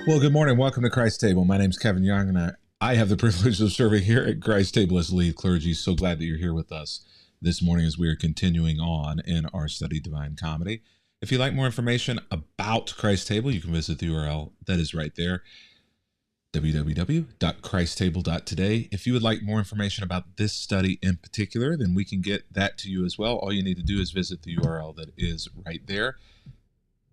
Well, good morning. Welcome to Christ Table. My name's Kevin Young, and I have the privilege of serving here at Christ Table as lead clergy. So glad that you're here with us this morning as we are continuing on in our study, Divine Comedy. If you'd like more information about Christ Table, you can visit the URL that is right there, www.christstable.today. If you would like more information about this study in particular, then we can get that to you as well. All you need to do is visit the URL that is right there,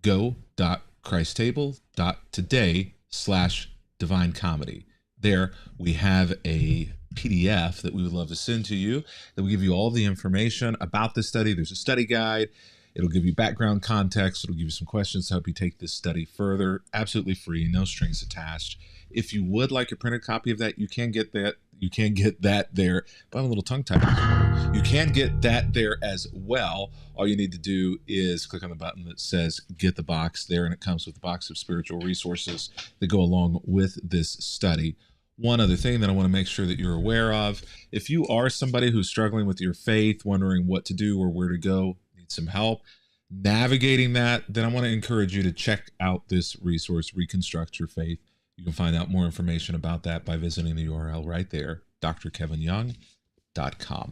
go.christstable.today/divinecomedy. There we have a PDF that we would love to send to you that will give you all the information about this study. There's a study guide. It'll give you background context. It'll give you some questions to help you take this study further. Absolutely free, no strings attached. If you would like a printed copy of that, you can get that. You can get that there. But I'm a little tongue-tied. You can get that there as well. All you need to do is click on the button that says Get the Box there, and it comes with a box of spiritual resources that go along with this study. One other thing that I want to make sure that you're aware of, if you are somebody who's struggling with your faith, wondering what to do or where to go, need some help navigating that, then I want to encourage you to check out this resource, Reconstruct Your Faith. You can find out more information about that by visiting the URL right there, drkevinyoung.com.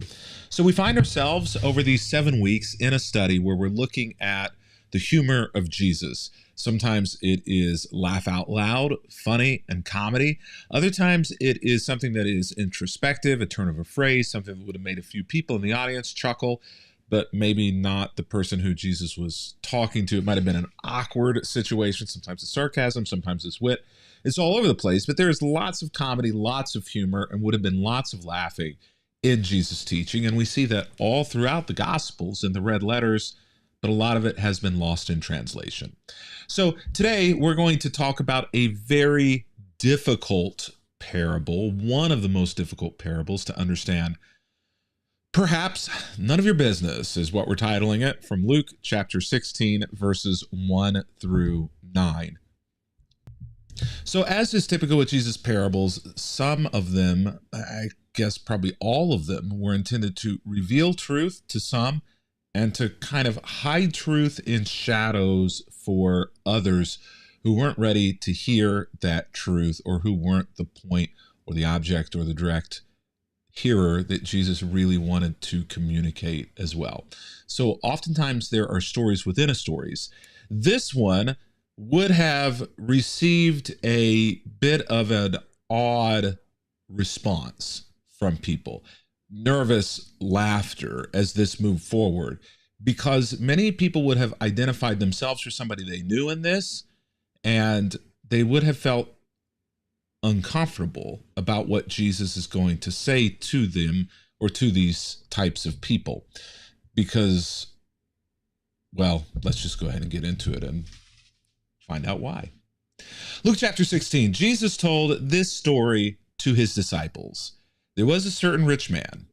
So we find ourselves over these 7 weeks in a study where we're looking at the humor of Jesus. Sometimes it is laugh out loud, funny, and comedy. Other times it is something that is introspective, a turn of a phrase, something that would have made a few people in the audience chuckle, but maybe not the person who Jesus was talking to. It might have been an awkward situation. Sometimes it's sarcasm, sometimes it's wit. It's all over the place, but there's lots of comedy, lots of humor, and would have been lots of laughing in Jesus' teaching. And we see that all throughout the Gospels in the red letters, but a lot of it has been lost in translation. So today we're going to talk about a very difficult parable, one of the most difficult parables to understand. Perhaps none of your business is what we're titling it, from Luke chapter 16, verses 1 through 9. So as is typical with Jesus' parables, some of them, I guess probably all of them, were intended to reveal truth to some and to kind of hide truth in shadows for others who weren't ready to hear that truth, or who weren't the point or the object or the direct hearer that Jesus really wanted to communicate as well. So oftentimes there are stories within a stories. This one would have received a bit of an odd response from people. Nervous laughter as this moved forward, because many people would have identified themselves or somebody they knew in this, and they would have felt uncomfortable about what Jesus is going to say to them or to these types of people. Because, well, let's just go ahead and get into it and find out why. Luke chapter 16, Jesus told this story to his disciples. There was a certain rich man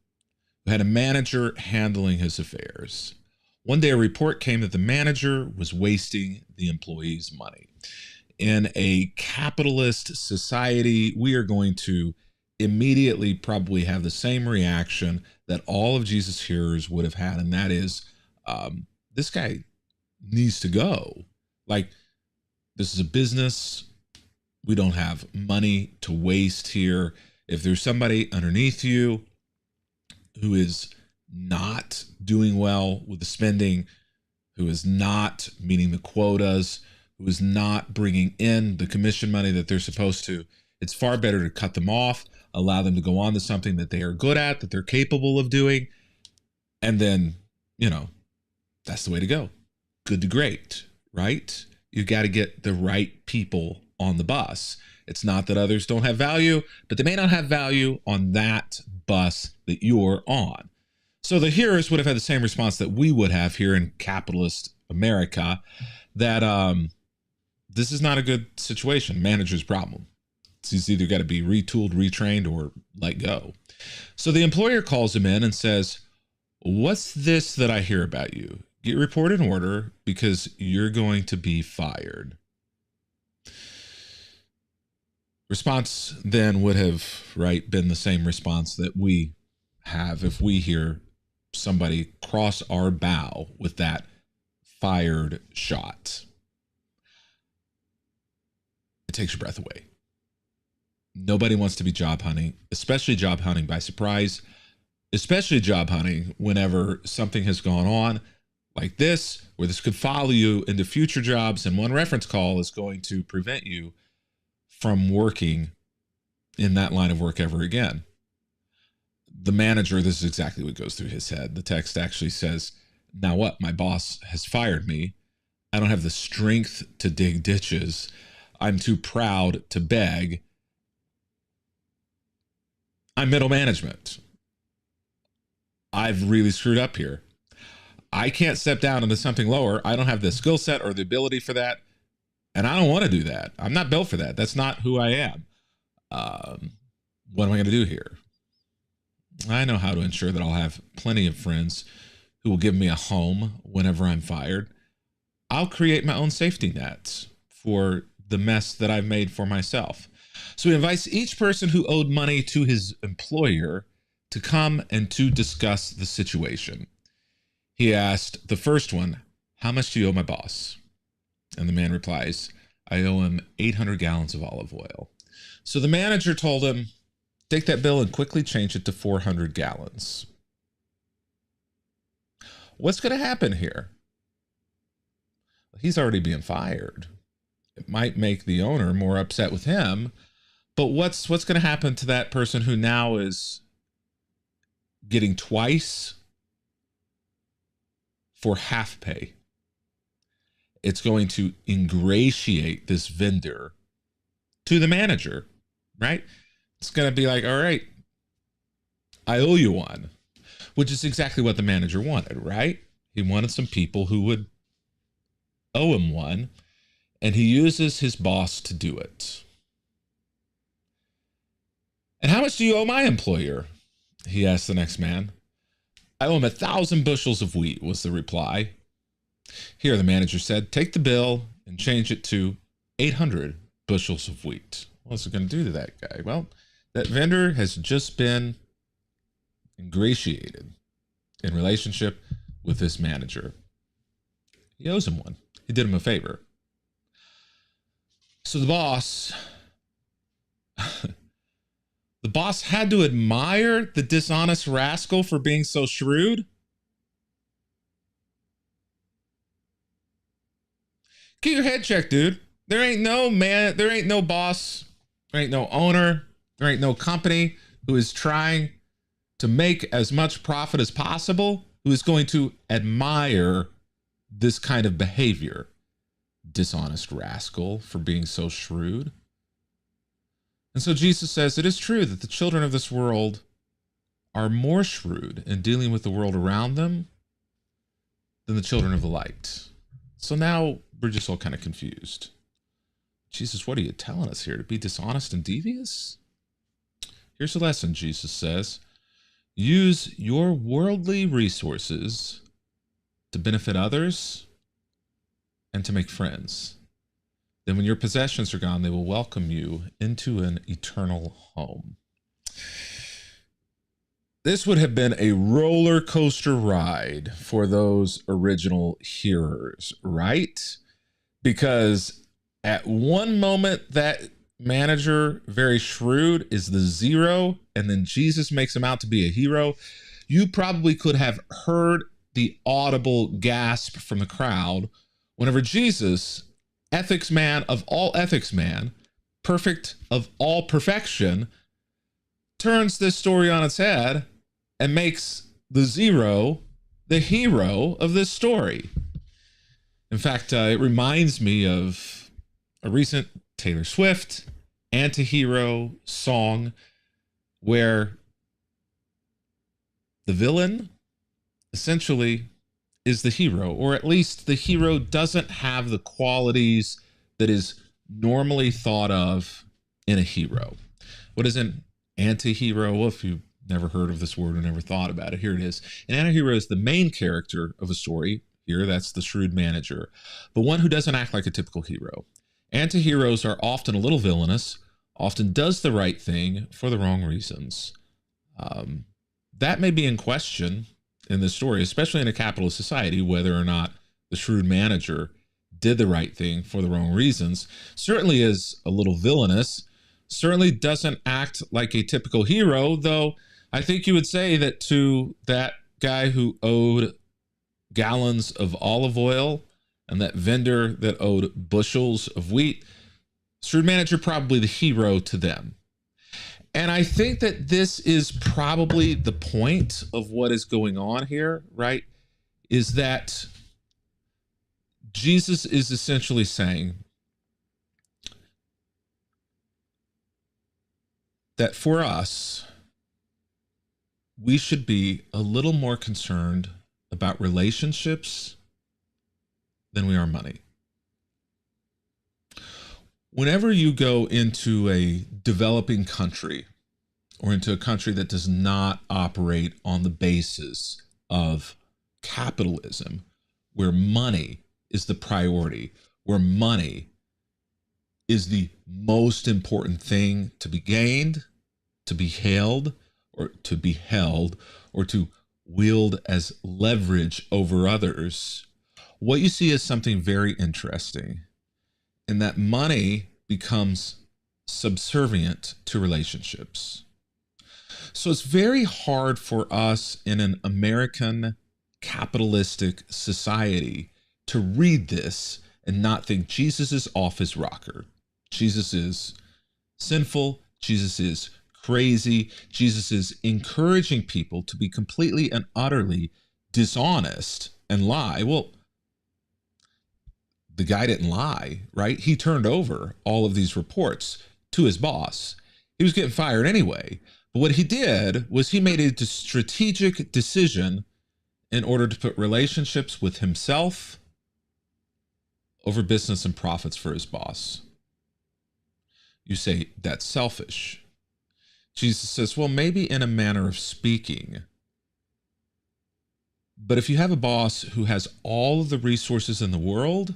who had a manager handling his affairs. One day a report came that the manager was wasting the employees' money. In a capitalist society, we are going to immediately probably have the same reaction that all of Jesus' hearers would have had, and that is, this guy needs to go. Like, this is a business. We don't have money to waste here. If there's somebody underneath you who is not doing well with the spending, who is not meeting the quotas, who is not bringing in the commission money that they're supposed to, it's far better to cut them off, allow them to go on to something that they are good at, that they're capable of doing, and then, that's the way to go. Good to great, right? You got to get the right people on the bus. It's not that others don't have value, but they may not have value on that bus that you're on. So the hearers would have had the same response that we would have here in capitalist America, that this is not a good situation, manager's problem. He's either got to be retooled, retrained, or let go. So the employer calls him in and says, "What's this that I hear about you? Get your report in order, because you're going to be fired." Response then would have, been the same response that we have if we hear somebody cross our bow with that fired shot. I takes your breath away. Nobody wants to be job hunting, especially job hunting by surprise, especially job hunting whenever something has gone on like this, where this could follow you into future jobs, and one reference call is going to prevent you from working in that line of work ever again. The manager, this is exactly what goes through his head. The text actually says, now what? My boss has fired me. I don't have the strength to dig ditches. I'm too proud to beg. I'm middle management. I've really screwed up here. I can't step down into something lower. I don't have the skill set or the ability for that. And I don't want to do that. I'm not built for that. That's not who I am. What am I going to do here? I know how to ensure that I'll have plenty of friends who will give me a home whenever I'm fired. I'll create my own safety nets for the mess that I've made for myself. So he invites each person who owed money to his employer to come and to discuss the situation. He asked the first one, how much do you owe my boss? And the man replies, I owe him 800 gallons of olive oil. So the manager told him, take that bill and quickly change it to 400 gallons. What's going to happen here? He's already being fired. It might make the owner more upset with him, but what's going to happen to that person who now is getting twice for half pay? It's going to ingratiate this vendor to the manager, right? It's going to be like, all right, I owe you one, which is exactly what the manager wanted, right? He wanted some people who would owe him one, and he uses his boss to do it. And how much do you owe my employer? He asked the next man. I owe him 1,000 bushels of wheat, was the reply. Here, the manager said, take the bill and change it to 800 bushels of wheat. What's it going to do to that guy? Well, that vendor has just been ingratiated in relationship with this manager. He owes him one. He did him a favor. So the boss had to admire the dishonest rascal for being so shrewd. Get your head checked, dude. There ain't no man, there ain't no boss, there ain't no owner, there ain't no company who is trying to make as much profit as possible who is going to admire this kind of behavior. Dishonest rascal for being so shrewd. And so Jesus says it is true that the children of this world are more shrewd in dealing with the world around them than the children of the light. So now we're just all kind of confused. Jesus, what are you telling us here? To be dishonest and devious? Here's a lesson, Jesus says. Use your worldly resources to benefit others and to make friends. Then when your possessions are gone, they will welcome you into an eternal home. This would have been a roller coaster ride for those original hearers, right? Because at one moment, that manager, very shrewd, is the zero, and then Jesus makes him out to be a hero. You probably could have heard the audible gasp from the crowd whenever Jesus, ethics man of all ethics man, perfect of all perfection, turns this story on its head and makes the zero the hero of this story. In fact, it reminds me of a recent Taylor Swift anti-hero song where the villain essentially is the hero, or at least the hero doesn't have the qualities that is normally thought of in a hero. What is an anti-hero? Well, if you've never heard of this word or never thought about it, here it is. An anti-hero is the main character of a story. Here, that's the shrewd manager, but one who doesn't act like a typical hero. Anti-heroes are often a little villainous, often does the right thing for the wrong reasons. That may be in question in this story, especially in a capitalist society, whether or not the shrewd manager did the right thing for the wrong reasons, certainly is a little villainous, certainly doesn't act like a typical hero, though I think you would say that to that guy who owed gallons of olive oil and that vendor that owed bushels of wheat, shrewd manager probably the hero to them. And I think that this is probably the point of what is going on here, right? Is that Jesus is essentially saying that for us, we should be a little more concerned about relationships than we are money. Whenever you go into a developing country or into a country that does not operate on the basis of capitalism, where money is the priority, where money is the most important thing to be gained, to be held, or to wield as leverage over others, what you see is something very interesting, in that money becomes subservient to relationships. So it's very hard for us in an American capitalistic society to read this and not think Jesus is off his rocker. Jesus is sinful. Jesus is crazy. Jesus is encouraging people to be completely and utterly dishonest and lie. Well, the guy didn't lie, right? He turned over all of these reports to his boss. He was getting fired anyway. But what he did was he made a strategic decision in order to put relationships with himself over business and profits for his boss. You say, that's selfish. Jesus says, well, maybe in a manner of speaking. But if you have a boss who has all of the resources in the world,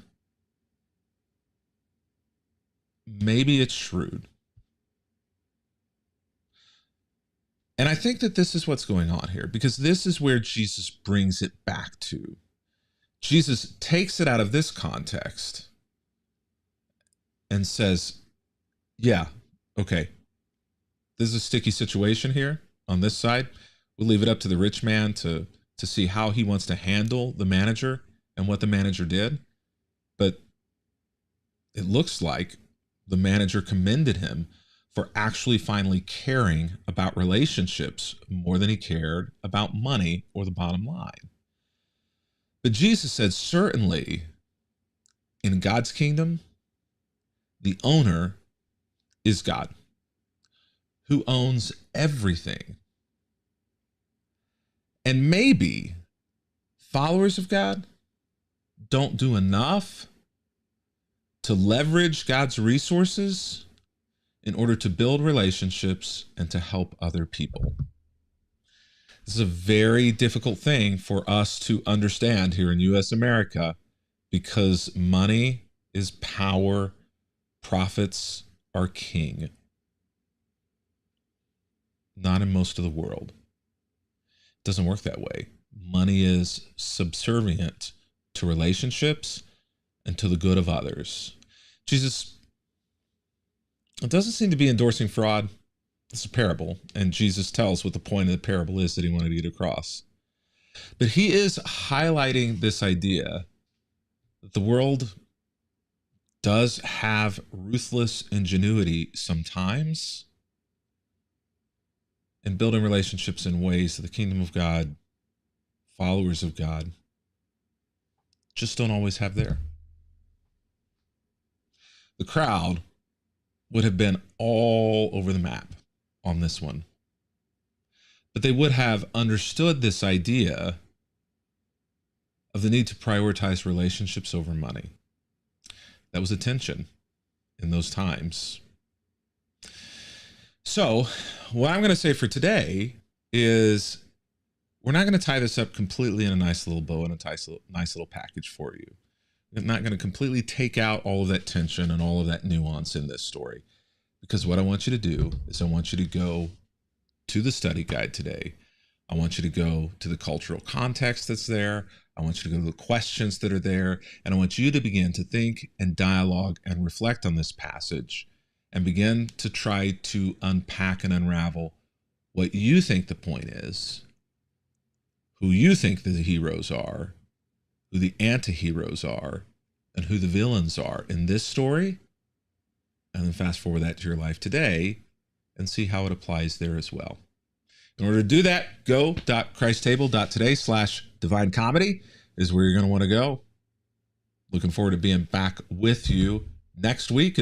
maybe it's shrewd. And I think that this is what's going on here, because this is where Jesus brings it back to. Jesus takes it out of this context and says, yeah, okay, this is a sticky situation here on this side. We'll leave it up to the rich man to see how he wants to handle the manager and what the manager did. But it looks like the manager commended him for actually finally caring about relationships more than he cared about money or the bottom line. But Jesus said, certainly in God's kingdom, the owner is God, who owns everything. And maybe followers of God don't do enough to leverage God's resources in order to build relationships and to help other people. This is a very difficult thing for us to understand here in US America, because money is power, profits are king. Not in most of the world. It doesn't work that way. Money is subservient to relationships and to the good of others. Jesus doesn't seem to be endorsing fraud. It's a parable, and Jesus tells what the point of the parable is that he wanted to get across. But he is highlighting this idea that the world does have ruthless ingenuity sometimes in building relationships in ways that the kingdom of God, followers of God, just don't always have there. The crowd would have been all over the map on this one, but they would have understood this idea of the need to prioritize relationships over money. That was a tension in those times. So what I'm going to say for today is we're not going to tie this up completely in a nice little bow and a nice little package for you. I'm not going to completely take out all of that tension and all of that nuance in this story, because what I want you to do is I want you to go to the study guide today. I want you to go to the cultural context that's there. I want you to go to the questions that are there, and I want you to begin to think and dialogue and reflect on this passage and begin to try to unpack and unravel what you think the point is, who you think the heroes are, who the anti-heroes are, and who the villains are in this story, and then fast forward that to your life today and see how it applies there as well. In order to do that, go.christstable.today/divinecomedy is where you're going to want to go. Looking forward to being back with you next week as